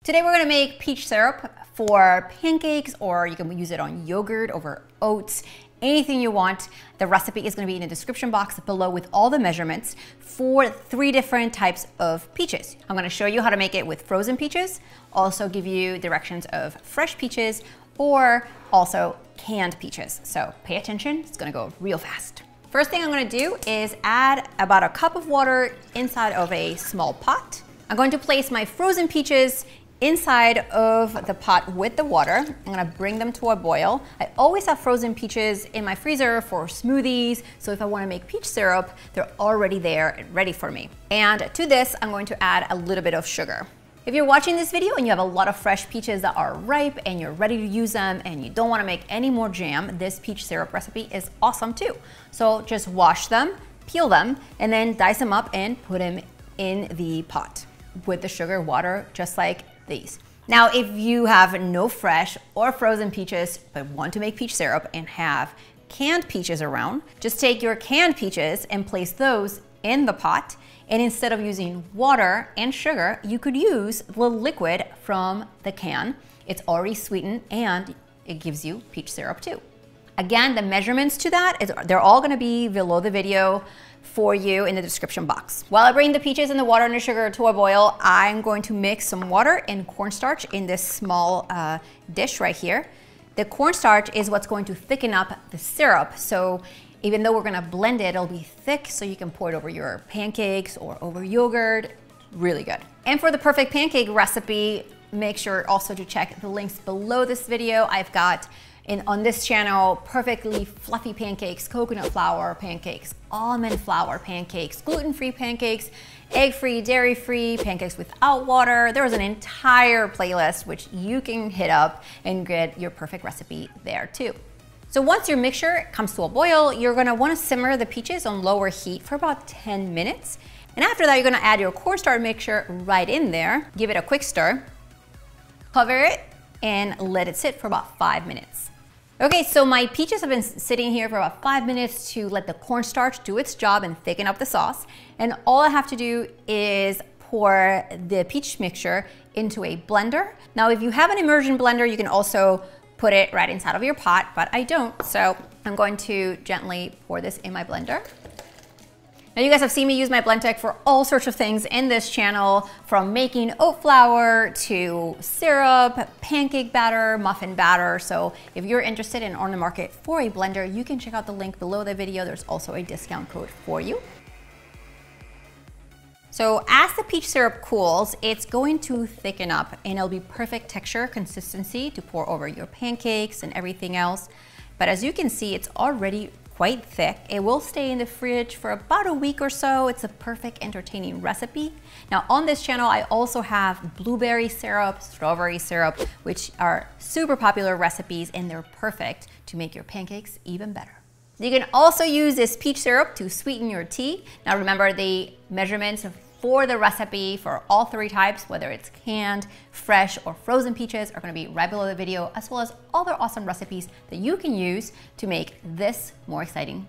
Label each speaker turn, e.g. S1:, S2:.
S1: Today we're gonna make peach syrup for pancakes, or you can use it on yogurt, over oats, anything you want. The recipe is gonna be in the description box below with all the measurements for 3 different types of peaches. I'm gonna show you how to make it with frozen peaches, also give you directions of fresh peaches, or also canned peaches. So pay attention, it's gonna go real fast. First thing I'm gonna do is add about a cup of water inside of a small pot. I'm going to place my frozen peaches inside of the pot with the water. I'm gonna bring them to a boil. I always have frozen peaches in my freezer for smoothies, so if I wanna make peach syrup, they're already there and ready for me. And to this, I'm going to add a little bit of sugar. If you're watching this video and you have a lot of fresh peaches that are ripe and you're ready to use them and you don't wanna make any more jam, this peach syrup recipe is awesome too. So just wash them, peel them, and then dice them up and put them in the pot with the sugar, water, just like these. Now, if you have no fresh or frozen peaches but want to make peach syrup and have canned peaches around, just take your canned peaches and place those in the pot. And instead of using water and sugar, you could use the liquid from the can. It's already sweetened and it gives you peach syrup too. Again, the measurements to that, they're all gonna be below the video for you in the description box. While I bring the peaches and the water and the sugar to a boil, I'm going to mix some water and cornstarch in this small dish right here. The cornstarch is what's going to thicken up the syrup. So even though we're gonna blend it, it'll be thick so you can pour it over your pancakes or over yogurt. Really good. And for the perfect pancake recipe, make sure also to check the links below this video. I've got on this channel, perfectly fluffy pancakes, coconut flour pancakes, almond flour pancakes, gluten-free pancakes, egg-free, dairy-free, pancakes without water. There's an entire playlist which you can hit up and get your perfect recipe there too. So once your mixture comes to a boil, you're gonna wanna simmer the peaches on lower heat for about 10 minutes. And after that, you're gonna add your cornstarch mixture right in there, give it a quick stir, cover it, and let it sit for about 5 minutes. Okay, so my peaches have been sitting here for about 5 minutes to let the cornstarch do its job and thicken up the sauce. And all I have to do is pour the peach mixture into a blender. Now, if you have an immersion blender, you can also put it right inside of your pot, but I don't. So I'm going to gently pour this in my blender. Now you guys have seen me use my Blendtec for all sorts of things in this channel, from making oat flour to syrup, pancake batter, muffin batter. So if you're interested and on the market for a blender, you can check out the link below the video. There's also a discount code for you. So as the peach syrup cools, it's going to thicken up and it'll be perfect texture, consistency to pour over your pancakes and everything else. But as you can see, it's already quite thick. It will stay in the fridge for about a week or so. It's a perfect entertaining recipe. Now on this channel, I also have blueberry syrup, strawberry syrup, which are super popular recipes and they're perfect to make your pancakes even better. You can also use this peach syrup to sweeten your tea. Now remember, the measurements for the recipe for all 3 types, whether it's canned, fresh, or frozen peaches, are gonna be right below the video, as well as other awesome recipes that you can use to make this more exciting